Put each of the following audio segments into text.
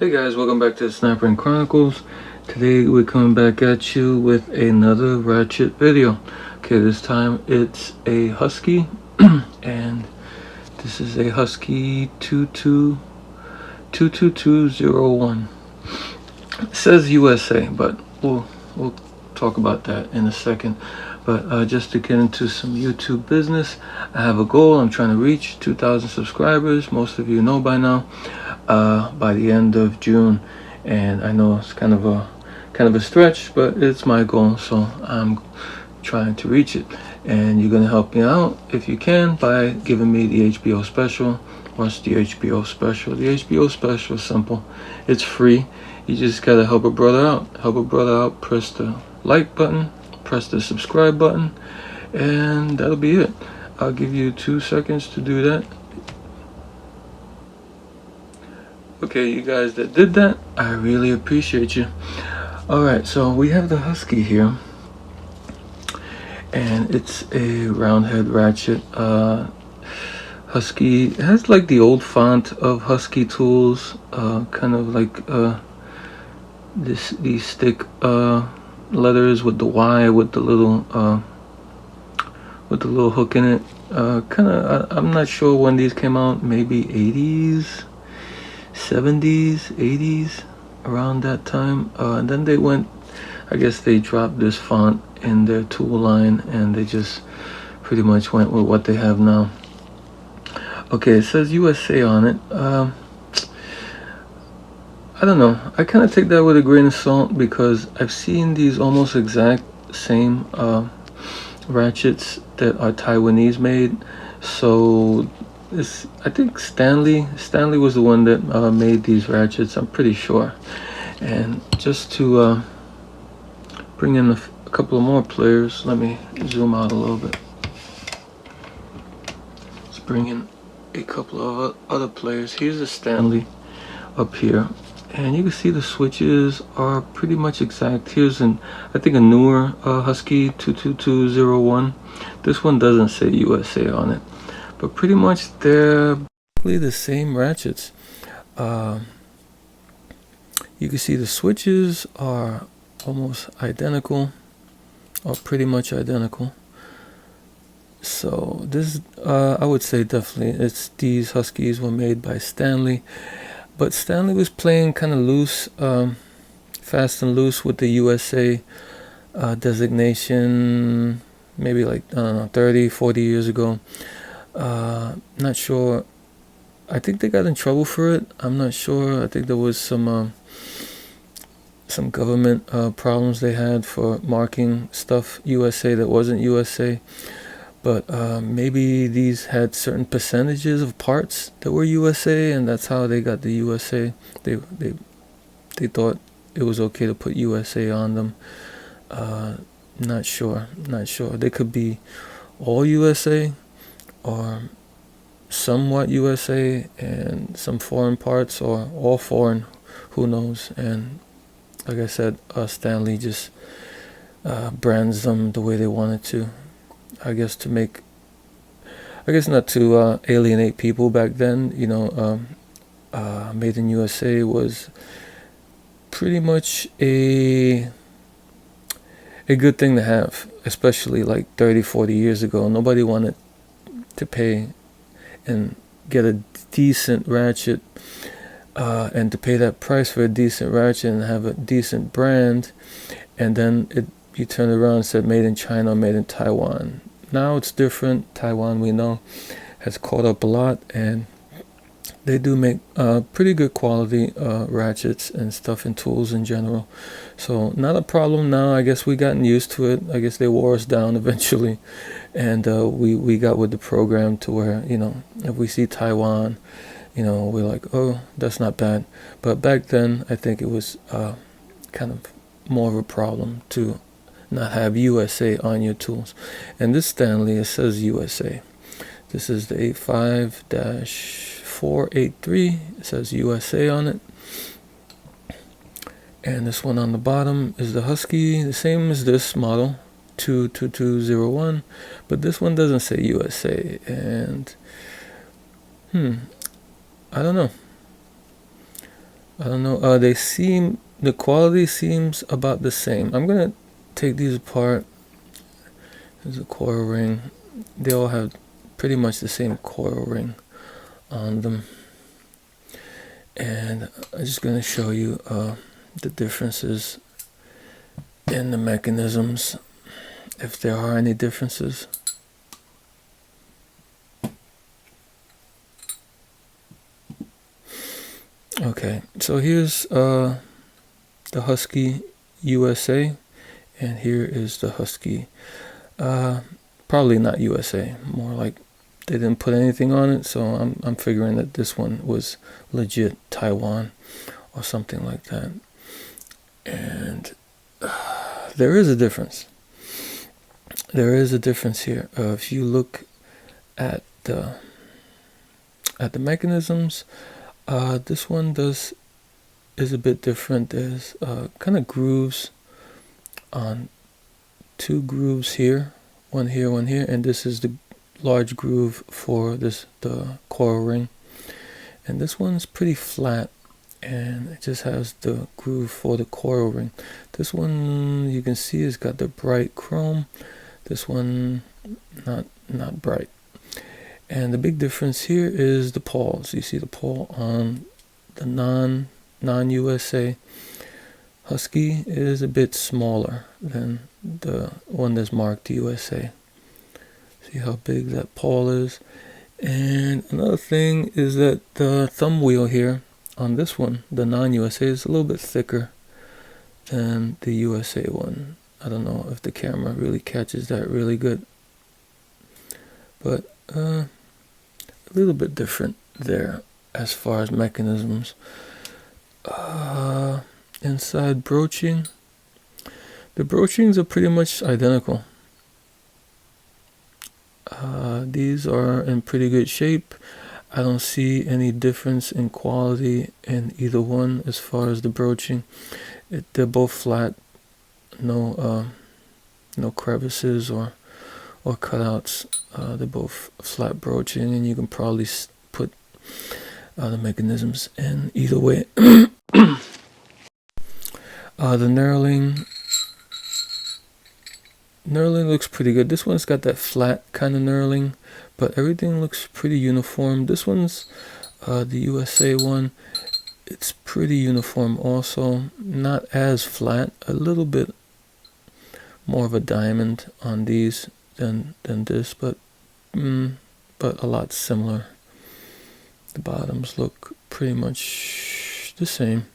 Hey guys, welcome back to the Sniper and Chronicles. Today we're coming back at you with another Ratchet video. Okay, this time it's a Husky, and this is a Husky 22201. It says USA, but we'll talk about that in a second. But just to get into some YouTube business, I have a goal. I'm trying to reach 2,000 subscribers. Most of you know by now. By the end of June, and I know it's kind of a stretch, but it's my goal, so I'm trying to reach it. And you're gonna help me out if you can by giving me the HBO special. Watch the HBO special. The HBO special is simple. It's free. You just gotta help a brother out. Press the like button, press the subscribe button, and that'll be it. I'll give you 2 seconds to do that. Okay, you guys that did that, I really appreciate you. Alright, so we have the Husky here, and it's a round head Ratchet. Husky, it has like the old font of Husky tools, kind of like these stick letters with the Y with the little hook in it. I'm not sure when these came out, maybe 80s, 70s, 80s, around that time. And then they went, I guess they dropped this font in their tool line, and they just pretty much went with what they have now. Okay, it says USA on it. I don't know, I kind of take that with a grain of salt, because I've seen these almost exact same Ratchets that are Taiwanese made. So I think Stanley was the one that made these Ratchets, I'm pretty sure. And just to bring in a couple of more players, let me zoom out a little bit. Let's bring in a couple of other players. Here's a Stanley up here, and you can see the switches are pretty much exact. Here's I think a newer Husky 22201. This one doesn't say USA on it, but pretty much they're the same Ratchets. You can see the switches are almost identical, or pretty much identical. So this, I would say definitely these Huskies were made by Stanley, but Stanley was playing kind of loose, fast and loose with the USA designation, maybe like, I don't know, 30, 40 years ago. Not sure. I think they got in trouble for it. I'm not sure. I think there was some government problems they had for marking stuff USA that wasn't USA. But maybe these had certain percentages of parts that were USA, and that's how they got the USA. They thought it was okay to put USA on them. Not sure. They could be all USA, or somewhat USA and some foreign parts, or all foreign, who knows. And like I said, Stanley just brands them the way they wanted to. I guess not to alienate people back then. You know, Made in USA was pretty much a good thing to have, especially like 30, 40 years ago. Nobody wanted to pay and get a decent Ratchet, and to pay that price for a decent Ratchet and have a decent brand, and then you turned around and said made in China, made in Taiwan. Now it's different. Taiwan, we know, has caught up a lot, and they do make pretty good quality Ratchets and stuff, and tools in general. So not a problem now. I guess we gotten used to it. I guess they wore us down eventually, and we got with the program to where, you know, if we see Taiwan, you know, we're like, oh, that's not bad. But back then, I think it was kind of more of a problem to not have USA on your tools. And this Stanley, it says USA. This is the 85-483. It says USA on it. And this one on the bottom is the Husky, the same as this model, 22201, but this one doesn't say USA. And I don't know. I don't know. The quality seems about the same. I'm gonna take these apart. There's a coil ring. They all have pretty much the same coil ring on them. And I'm just gonna show you the differences in the mechanisms, if there are any differences. Okay, so here's the Husky USA, and here is the Husky, probably not USA, more like they didn't put anything on it, so I'm figuring that this one was legit Taiwan or something like that. And there is a difference. There is a difference here. If you look at the mechanisms, this one is a bit different. There's kind of grooves on two grooves here, one here, and this is the large groove for the coil ring. And this one's pretty flat, and it just has the groove for the coil ring. This one you can see has got the bright chrome. This one not bright. And the big difference here is the pawls. You see the pawl on the non-USA Husky is a bit smaller than the one that's marked USA. See how big that pawl is. And another thing is that the thumb wheel here on this one, the non-USA, is a little bit thicker than the USA one. I don't know if the camera really catches that really good, but a little bit different there as far as mechanisms. Inside broaching, the broachings are pretty much identical. These are in pretty good shape. I don't see any difference in quality in either one as far as the broaching. They're both flat, no crevices or cutouts. They're both flat broaching, and you can probably put the mechanisms in either way. The knurling looks pretty good. This one's got that flat kind of knurling, but everything looks pretty uniform. This one's the USA one. It's pretty uniform also. Not as flat, a little bit more of a diamond on these than this, but a lot similar. The bottoms look pretty much the same.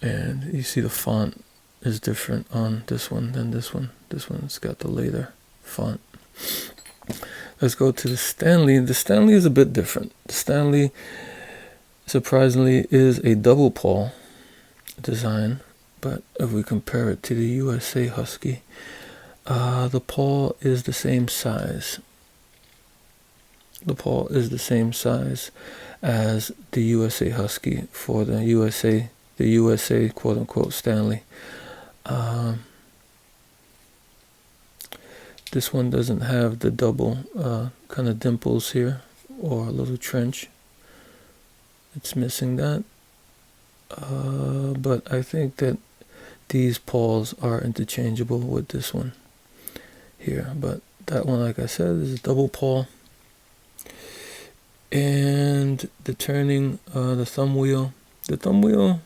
And you see the font is different on this one than this one. This one's got the later font. Let's go to the Stanley. The Stanley is a bit different. The Stanley, surprisingly, is a double pawl design, but if we compare it to the USA Husky, the pawl is the same size. The pawl is the same size as the USA Husky for the USA quote-unquote Stanley. This one doesn't have the double kind of dimples here or a little trench. It's missing that. But I think that these pawls are interchangeable with this one here. But that one, like I said, is a double pawl. And the turning, the thumb wheel. The thumb wheel,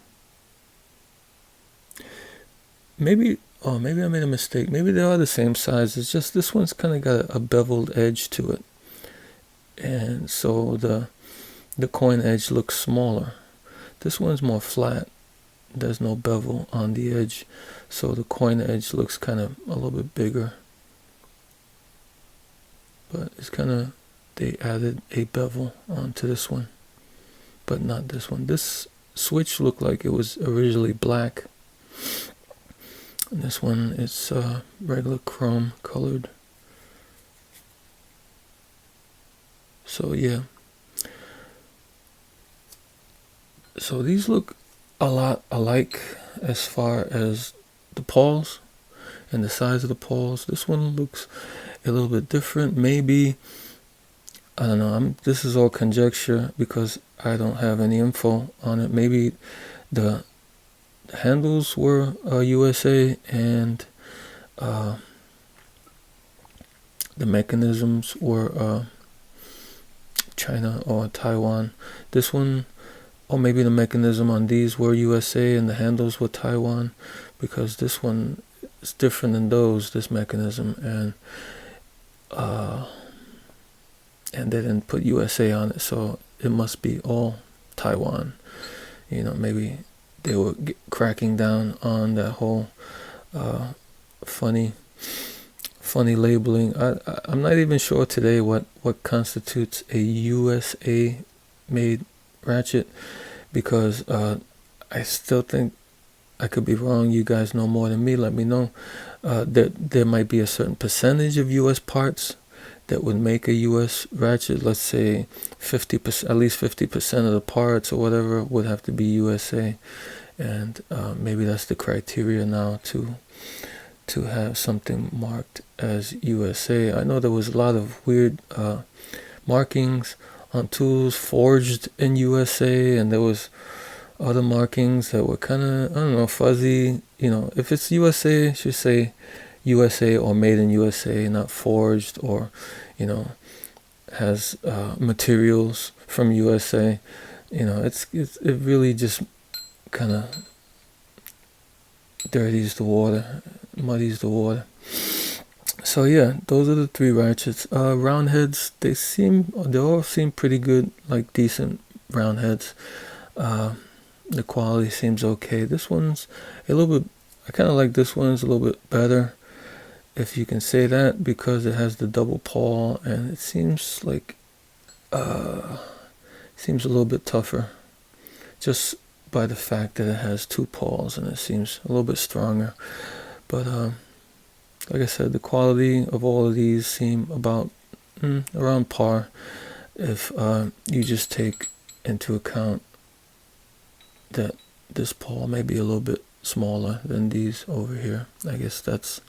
maybe I made a mistake. Maybe they are the same size. It's just this one's kind of got a beveled edge to it. And so the coin edge looks smaller. This one's more flat. There's no bevel on the edge. So the coin edge looks kind of a little bit bigger. But it's kind of, they added a bevel onto this one, but not this one. This switch looked like it was originally black. And this one is regular chrome colored. So yeah. So these look a lot alike as far as the pawls and the size of the pawls. This one looks a little bit different. Maybe I don't know. This is all conjecture because I don't have any info on it. Maybe the handles were USA and the mechanisms were China or Taiwan. This one, or maybe the mechanism on these were USA and the handles were Taiwan, because this one is different than those, this mechanism, and they didn't put USA on it, so it must be all Taiwan. Maybe they were cracking down on that whole funny labeling. I'm not even sure today what constitutes a USA made Ratchet, because I still think, I could be wrong, you guys know more than me, let me know, that there might be a certain percentage of US parts that would make a US Ratchet. Let's say 50%, at least 50% of the parts or whatever would have to be USA, and maybe that's the criteria now to have something marked as USA. I know there was a lot of weird markings on tools forged in USA, and there was other markings that were kind of, I don't know, fuzzy. If it's USA, it should say USA or made in USA, not forged, or has materials from USA. It really just kind of dirties the water, muddies the water. So yeah, those are the three Ratchets. Round heads, they all seem pretty good, like decent round heads. The quality seems okay. This one's a little bit, I kind of like this one. It's a little bit better, if you can say that, because it has the double pawl, and it seems like seems a little bit tougher, just by the fact that it has two pawls, and it seems a little bit stronger. But like I said, the quality of all of these seem about around par, if you just take into account that this pawl may be a little bit smaller than these over here. I guess that's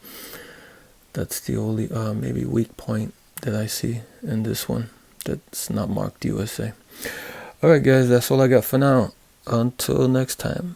the only maybe weak point that I see in this one that's not marked USA. Alright guys, that's all I got for now. Until next time.